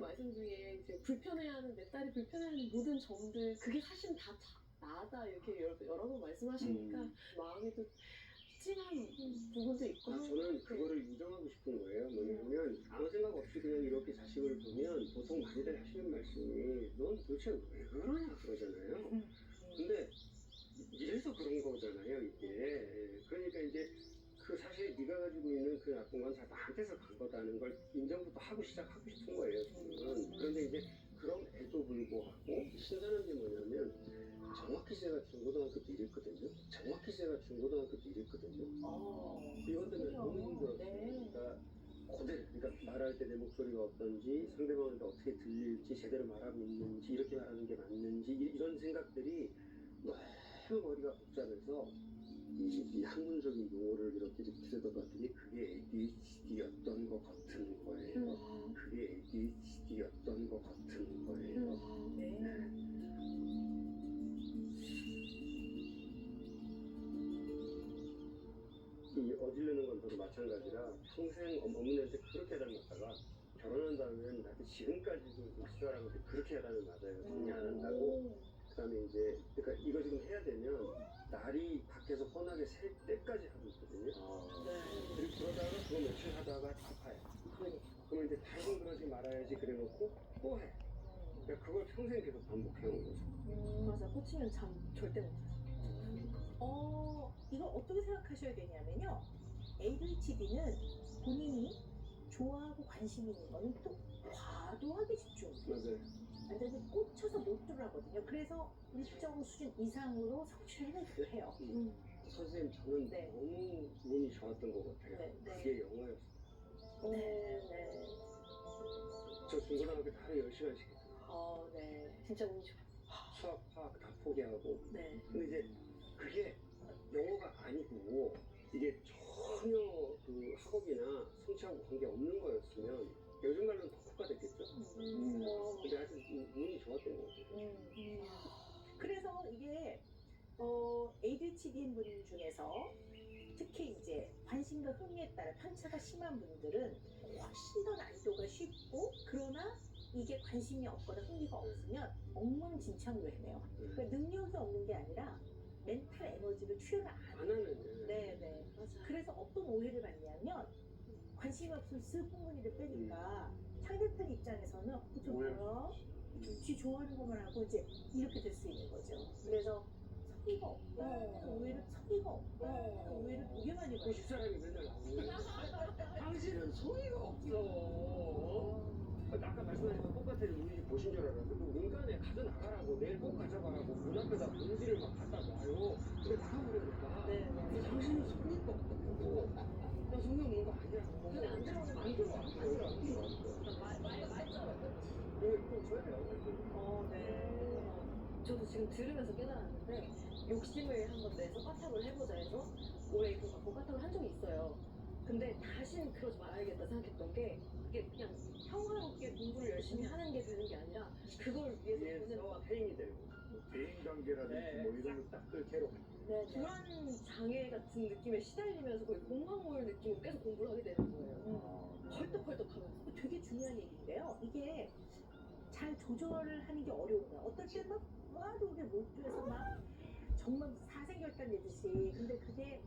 말씀 중에 이제 불편해하는 내 딸이 불편해하는 모든 점들 그게 사실 다 나다 이렇게 여러 번 말씀하시니까 마음이 또 찜한 부분도 있고. 저는 그거를 인정하고 싶은 거예요. 뭐냐면 아무 생각 없이 그냥 이렇게 자식을 보면 보통 많이들 하시는 말씀이 넌 도대체 왜 그러냐 그러잖아요. 근데 이래서 그런 거잖아요 이게. 그러니까 이제 그 사실 네가 가지고 있는 그 나쁜 건 다 나한테서 간 거다는 걸 인정부터 하고 시작하고 싶은 거예요 저는. 그런데 이제 그럼에도 불구하고 신선한 게 뭐냐면 정확히 제가 중고등학교 때 이랬거든요. 정확히 제가 중고등학교 때 이랬거든요. 이것 때문에 너무 힘들었어요. 네. 그러니까 그대로, 그러니까 말할 때 내 목소리가 어떤지, 상대방한테 어떻게 들릴지, 제대로 말하고 있는지, 이렇게 말하는 게 맞는지, 이런 생각들이 너무 머리가 복잡해서 이 학문적인 용어를 이렇게 들여다봤더니 그게 ADHD였던 것 같은 거예요. 그게 ADHD였던 것 같은 거예요. 이 어지르는 건 저도 마찬가지라 평생 어머니한테 그렇게 닮았다가 결혼한 다음엔 나한테 지금까지도 시사람한테 그렇게 해달라면 맞아요. 정리 안 한다고. 그다음에 이제 그러니까 이거 지금 해야 되면 날이 밖에서 뻔하게 셀 때까지 하고 있거든요. 그리고 그러다가 그거 며칠 하다가 아파요. 그러면 이제 다시는 그러지 말아야지 그래놓고 또 해. 그러니까 그걸 평생 계속 반복해온 거죠. 맞아. 꽂히면 잠 절대 못 자요. 이걸 어떻게 생각하셔야 되냐면요. ADHD는 본인이 좋아하고 관심 있는 거는 또 과도하게 집중. 맞아요. 완전히 꽂혀서 몰두하거든요. 그래서 일정 수준 이상으로 성취해내기도 해요. 선생님 저는 네. 너무 운이 좋았던 것 같아요. 네, 네. 그게 영어였어요. 네. 저 중고등학교 때 하루 10시간씩 했어요. 네. 진짜 운이 좋아. 수학, 화학 다 포기하고. 네. 근데 이제 그게 영어가 아니고 이게 전혀 그 학업이나 성취하고 관계 없는 거였으면 요즘 말로는 덕후가 됐겠죠. 근데 하여튼 운이 좋았던 것 같아요. 그래서 이게 ADHD인 분 중에서 특히 이제 관심과 흥미에 따라 편차가 심한 분들은 훨씬 더 난이도가 쉽고 그러나 이게 관심이 없거나 흥미가 없으면 엉망진창으로 해내요. 그러니까 능력이 없는 게 아니라 멘탈 에너지를 투여를 안 안 하면 네. 맞아. 그래서 어떤 오해를 받냐면 관심이 없으면 쓱 흥분이를 빼니까 상대편 입장에서는 저 뭐야? 지 좋아하는 것만 하고 이제 이렇게 될 수 있는 거죠. 그래서 성의가 없다. 오해를 성의가 없다. 오해를 되게 많이 그 받아요. 집사람이 맨날 나오고 당신은 소리가 없어. 아까 말씀하신 거 똑같아요. 우리 집 보신 줄 알았는데 그 문간에 가져 나가라고 내일 꼭 가져가라고 문 앞에다 봉지를 막 갖다 놔요. 근데 나가버리니까 네. 당신은 소리가 없다고. 나 성경 먹는 거 아니야. 근데 안 들어오는 안 들어. 이거 꼭 줘야 돼요. 네. 저도 지금 들으면서 깨달았는데 욕심을 한번 내서 까탑을 해보자 해서 올해 그 까탑을 한 적이 있어요. 근데 다시는 그러지 말아야겠다 생각했던 게 그게 그냥 평화롭게 공부를 열심히 하는 게 되는 게 아니라 그걸 위해서 보내는 막 페인이 되고 대인 관계라든지 뭐 이런 거딱 괴롭. 불안 장애 같은 느낌에 시달리면서 거의 공황물 느낌으로 계속 공부를 하게 되는 거예요. 헐떡헐떡하면서. 되게 중요한 얘기인데요. 이게 잘 조절을 하는 게 어려운 거야. 어떨 때는 막 과도하게 몰두해서 막 정말 사생결단 내듯이. 근데 그게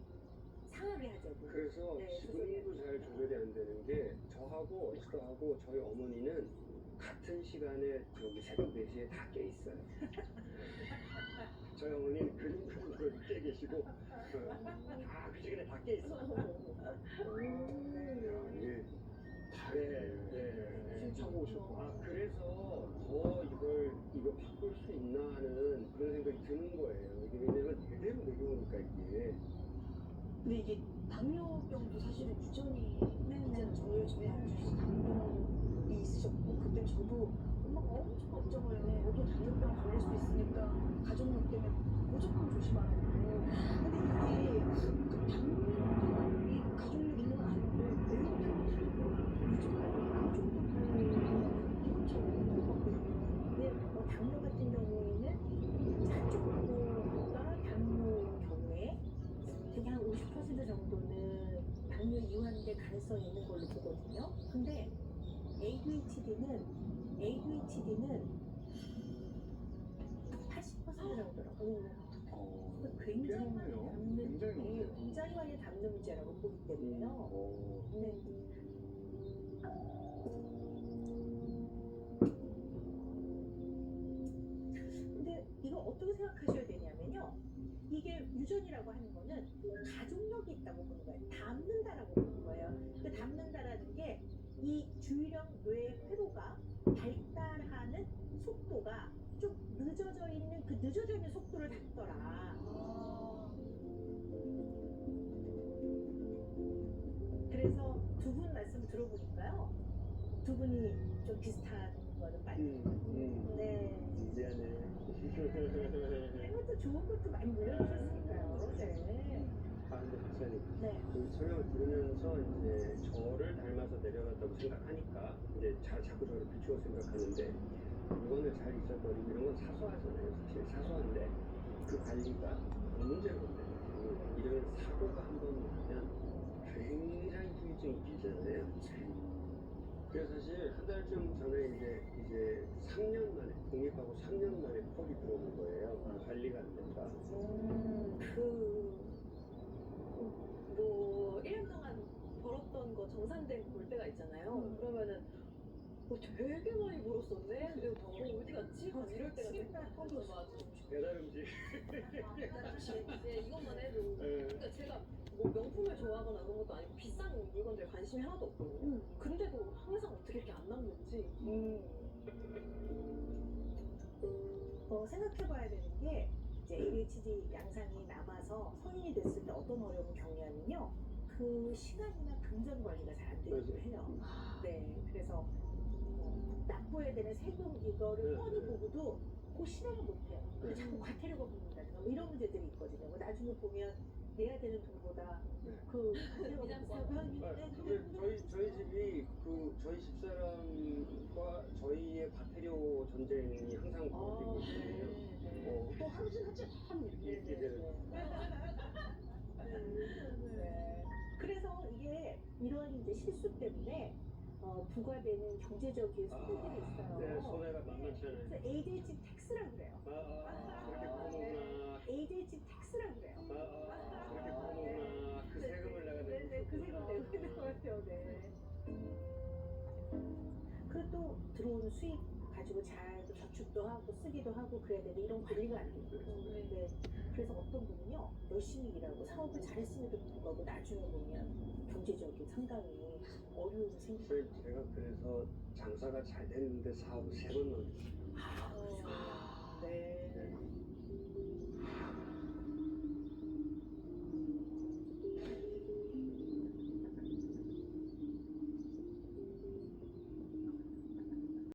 상하게 하죠. 그래서 네, 지금도 잘 조절이 안 되는 게 저하고 어머니하고 저희 어머니는 같은 시간에 저기 새벽 4시에 다 깨 있어요. 저희 어머니는 그림 그리고 깨 계시고 다 그 시간에 다 깨 있어. 이게 네. 하고 오셨구나. 그래서 더 이거 바꿀 수 있나 하는 그런 생각이 드는 거예요. 이게 왜냐면 그대로 내려오니까 이게. 근데 이게 당뇨병도 사실은 유전이 이제는 정말 요즘에 알려주셔서 당뇨이 있으셨고 그때 저도 엄마가 엄청 걱정을 해. 너도 당뇨병 걸릴 수 있으니까 가족력 때문에 무조건 조심하라고. 근데 이게 그 당뇨병이 가족력 있는 건 아닌데 내용대로 유전이 그 정도 이건 잘 모르는 것 같거든요. 근데 당뇨 같은 경우에는 한쪽보다 당뇨인 경우에 되게 한 50% 정도는 당뇨 이완될 가능성이 있는 걸로 보거든요. 근데 ADHD는 ADHD는 80% 정도라고. 굉장히 많이 꽤네요. 담는, 굉장히 높네요. 굉장히 많이 담는 문제라고 보기 때문에요. 네. 근데 이거 어떻게 생각하셔야 되냐면요. 이게 유전이라고 하는 거는 가족력이 있다고 보는 거예요. 담는다라고 보는 거예요. 그 담는다라는 게 이 주의력 뇌 회로가 발달하는 속도가 좀 늦어져 있는 그 늦어져 있는 속도를 담더라. 그래서 두 분 말씀 들어보니까요. 두 분이 좀 비슷한 거는 많이. 네. 미안해. 이것도 좋은 것도 많이 물려주셨으니까요. 네. 아 근데 박사님 네. 그 설명을 들으면서 이제 저를 닮아서 내려갔다고 생각하니까 이제 자꾸 저를 비추어 생각하는데 물건을 잘 잊어버리고 이런 건 사소하잖아요. 사실 사소한데 그 관리가 문제인 건데 이런 사고가 한 번 나면 굉장히 후유증이 길잖아요. 그래서 사실 한 달쯤 전에 이제 3년 만에 독립하고 3년 만에 컵이 들어오는 거예요. 관리가 안 된다. 뭐 1년 동안 벌었던 거 정산된 볼 때가 있잖아요. 그러면은 되게 많이 벌었었네. 근데 어디 갔지? 이럴 때가 되게 맞아. 배달 음식. 네, 이것만 해도. 예. 그러니까 제가 뭐 명품을 좋아하거나 그런 것도 아니고 비싼 물건들에 관심이 하나도 없거든요. 근데도 항상 어떻게 이렇게 안 남는지. 생각해봐야 되는 게 이제 ADHD 양상이 남아서 성인이 됐을 때 어떤 어려움을 겪냐면요. 그 시간이나 금전 관리가 잘 안 되기도 해요. 네, 그래서 납부해야 되는 세금 이거를 뻔히 보고도 그 실행을 못해요. 근데 자꾸 과태료가 붙는다든가 뭐 이런 문제들이 있거든요. 뭐 나중에 보면 내야 되는 돈보다 그 과태료가 저희 집이 저희 집사람과 저희의 과태료 전쟁이 항상 벌어지고 있거든요. 또 하루씩 참 이렇게 되는. 그래서 이게 이런 이제 실수 때문에 부과되는 경제적인 손해들이 있어요. 네, 손해가 만만치 않아요. 그래서 ADHD 텍스라고 그래요. 그렇게 풀어놓구나. ADHD 텍스라고 그래요. 그렇게 풀어놓구나. 그 세금을 내가 내고 네, 그 세금 내고 있는 것 같아요. 네. 그리고 또 들어오는 수익 가지고 잘 저축도 하고 쓰기도 하고 그래야 되는데 이런 관리가 안 되는 거죠. 네. 그래서 어떤 분은요 열심히 일하고 사업을 잘했음에도 불구하고 나중에 보면 경제적인 상당히 어려움이 생기고. 제가 그래서 장사가 잘 됐는데 사업을 3번 넣었어요.